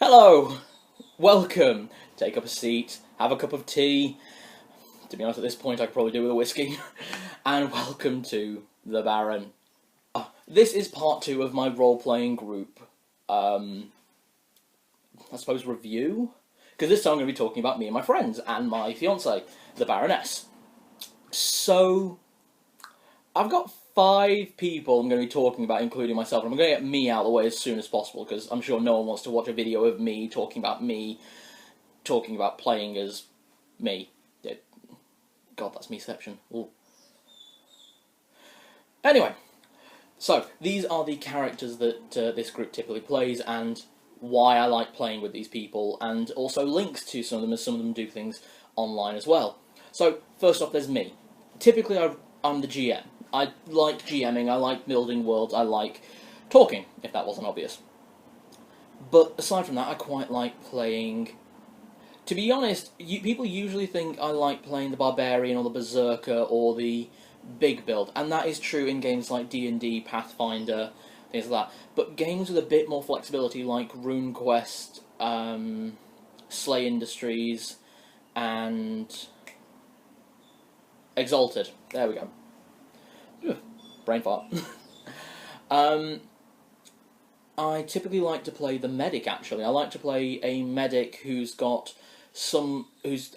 Hello, welcome. Take up a seat, have a cup of tea. To be honest, at this point, I could probably do with a whiskey. And welcome to the Baron. This is part 2 of my role-playing group, I suppose, review? Because this time I'm going to be talking about me and my friends, and my fiancée, the Baroness. So, I've got 5 people I'm going to be talking about, including myself, and I'm going to get me out of the way as soon as possible, because I'm sure no one wants to watch a video of me, talking about playing as me. God, that's meception. Ooh. Anyway, so, these are the characters that this group typically plays, and why I like playing with these people, and also links to some of them, as some of them do things online as well. So, first off, there's me. Typically, I'm the GM. I like GMing, I like building worlds, I like talking, if that wasn't obvious. But aside from that, I quite like playing... To be honest, people usually think I like playing the Barbarian or the Berserker or the big build, and that is true in games like D&D, Pathfinder, things like that. But games with a bit more flexibility, like RuneQuest, Slay Industries, and Exalted. There we go. Brain fart. I typically like to play the medic, actually. I like to play a medic who's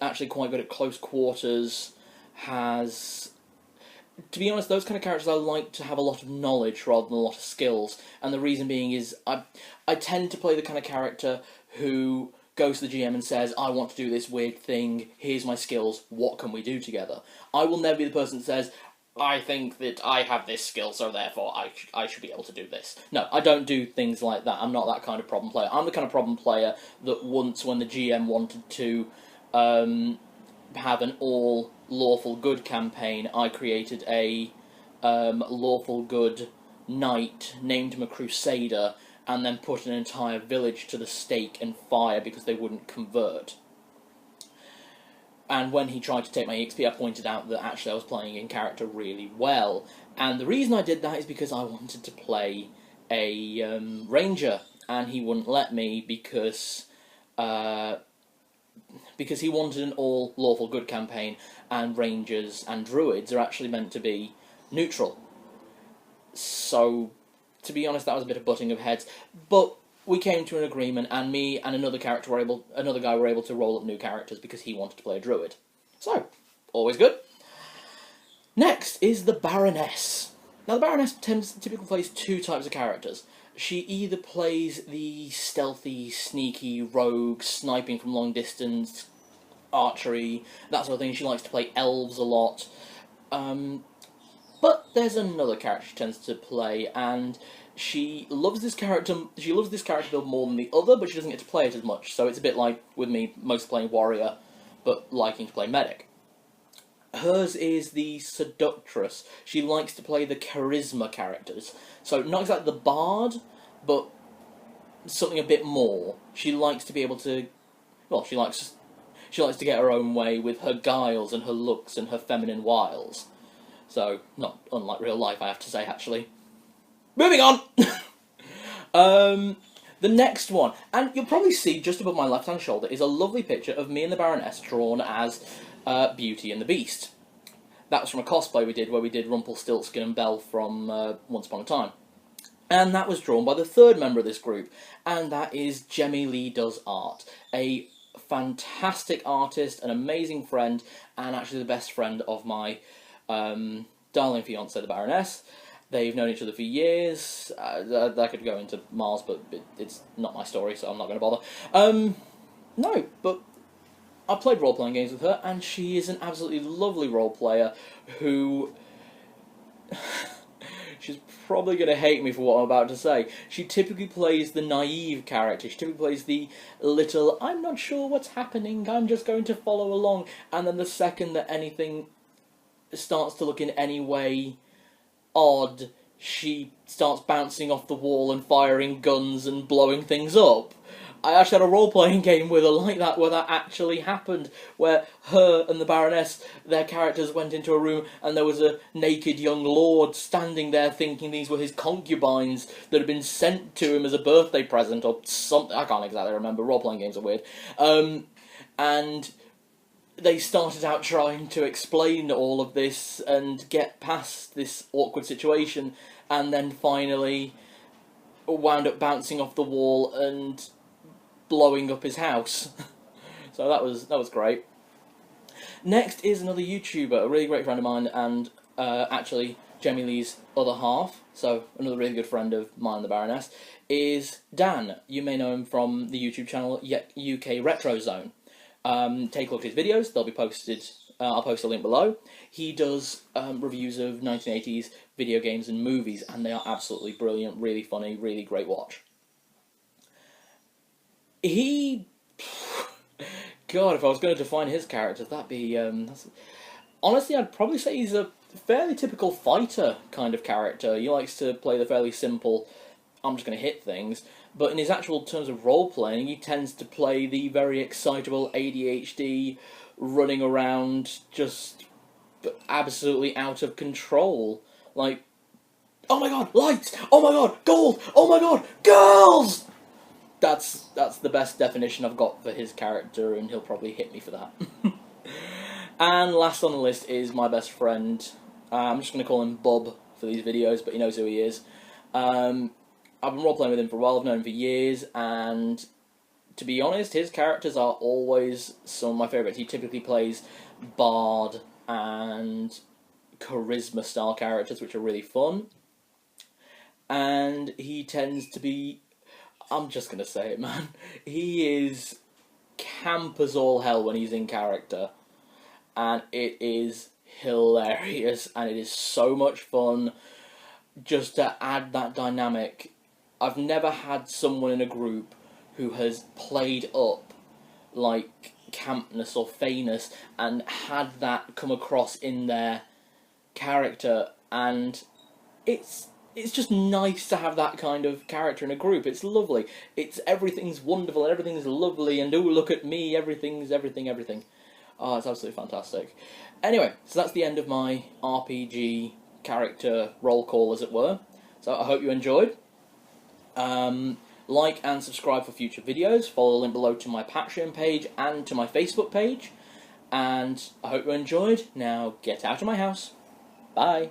actually quite good at close quarters, to be honest, those kind of characters I like to have a lot of knowledge rather than a lot of skills, and the reason being is I tend to play the kind of character who goes to the GM and says, I want to do this weird thing, here's my skills, what can we do together? I will never be the person that says, I think that I have this skill, so therefore I should be able to do this. No, I don't do things like that. I'm not that kind of problem player. I'm the kind of problem player that once, when the GM wanted to have an all lawful good campaign, I created a lawful good knight, named him a crusader, and then put an entire village to the stake and fire because they wouldn't convert. And when he tried to take my EXP, I pointed out that actually I was playing in character really well. And the reason I did that is because I wanted to play a ranger, and he wouldn't let me because he wanted an all lawful good campaign, and rangers and druids are actually meant to be neutral. So, to be honest, that was a bit of butting of heads. But we came to an agreement, and me and another guy were able to roll up new characters because he wanted to play a druid. So, always good. Next is the Baroness. Now, the Baroness typically plays 2 types of characters. She either plays the stealthy, sneaky, rogue, sniping from long distance, archery, that sort of thing. She likes to play elves a lot. But there's another character she tends to play, and she loves this character build more than the other, but she doesn't get to play it as much. So it's a bit like with me, mostly playing warrior, but liking to play medic. Hers is the seductress. She likes to play the charisma characters. So not exactly the bard, but something a bit more. She likes to be able to, well, she likes to get her own way with her guiles and her looks and her feminine wiles. So, not unlike real life, I have to say, actually. Moving on! The next one, and you'll probably see just above my left-hand shoulder, is a lovely picture of me and the Baroness drawn as Beauty and the Beast. That was from a cosplay we did, where we did Rumpelstiltskin and Belle from Once Upon a Time. And that was drawn by the 3rd member of this group, and that is Jemmy Lee Does Art, a fantastic artist, an amazing friend, and actually the best friend of my darling fiancée, the Baroness. They've known each other for years. I could go into Mars, but it's not my story, so I'm not going to bother. No, but I've played role-playing games with her, and she is an absolutely lovely role-player who... She's probably going to hate me for what I'm about to say. She typically plays the naive character. She typically plays the little, I'm not sure what's happening, I'm just going to follow along. And then the second that anything starts to look in any way odd, she starts bouncing off the wall and firing guns and blowing things up. I actually had a role-playing game with her like that, where that actually happened, where her and the Baroness, their characters went into a room and there was a naked young lord standing there thinking these were his concubines that had been sent to him as a birthday present or something. I can't exactly remember, role-playing games are weird. And they started out trying to explain all of this and get past this awkward situation, and then finally wound up bouncing off the wall and blowing up his house. So that was great. Next is another YouTuber, a really great friend of mine, and actually Jamie Lee's other half, so another really good friend of mine and the Baroness, is Dan. You may know him from the YouTube channel UK Retro Zone. Take a look at his videos, they'll be posted, I'll post a link below. He does reviews of 1980s video games and movies, and they are absolutely brilliant, really funny, really great watch. He... God, if I was going to define his character, that'd be... honestly, I'd probably say he's a fairly typical fighter kind of character. He likes to play the fairly simple, I'm just going to hit things, but in his actual terms of role-playing, he tends to play the very excitable ADHD, running around, just absolutely out of control. Like, oh my god, lights! Oh my god, gold! Oh my god, girls! That's the best definition I've got for his character, and he'll probably hit me for that. And last on the list is my best friend. I'm just going to call him Bub for these videos, but he knows who he is. I've been role-playing with him for a while, I've known him for years, and to be honest, his characters are always some of my favourites. He typically plays Bard and Charisma-style characters, which are really fun. And he tends to be... I'm just going to say it, man. He is camp as all hell when he's in character. And it is hilarious, and it is so much fun just to add that dynamic. I've never had someone in a group who has played up like campness or feyness and had that come across in their character, and it's just nice to have that kind of character in a group. It's lovely. Everything's wonderful, everything's lovely, and ooh, look at me, everything's everything. Oh, it's absolutely fantastic. Anyway, so that's the end of my RPG character roll call, as it were. So I hope you enjoyed. Like and subscribe for future videos. Follow the link below to my Patreon page and to my Facebook page. And I hope you enjoyed. Now get out of my house. Bye.